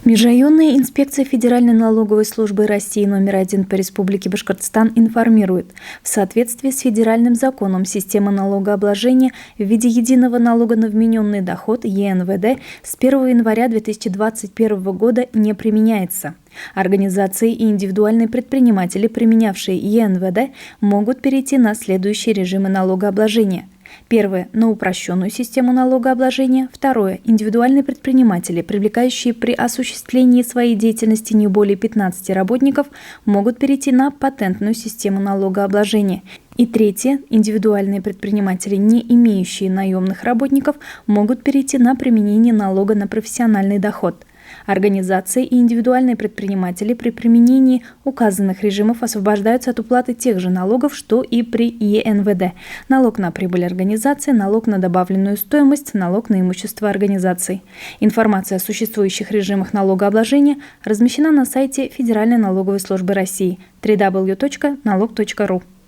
Межрайонная инспекция Федеральной налоговой службы России номер 1 по Республике Башкортостан информирует: в соответствии с федеральным законом система налогообложения в виде единого налога на вмененный доход ЕНВД с 1 января 2021 года не применяется. Организации и индивидуальные предприниматели, применявшие ЕНВД, могут перейти на следующие режимы налогообложения. Первое – на упрощенную систему налогообложения. Второе – индивидуальные предприниматели, привлекающие при осуществлении своей деятельности не более 15 работников, могут перейти на патентную систему налогообложения. И третье – индивидуальные предприниматели, не имеющие наемных работников, могут перейти на применение налога на профессиональный доход. Организации и индивидуальные предприниматели при применении указанных режимов освобождаются от уплаты тех же налогов, что и при ЕНВД: налог на прибыль организации, налог на добавленную стоимость, налог на имущество организаций. Информация о существующих режимах налогообложения размещена на сайте Федеральной налоговой службы России www.налог.ру.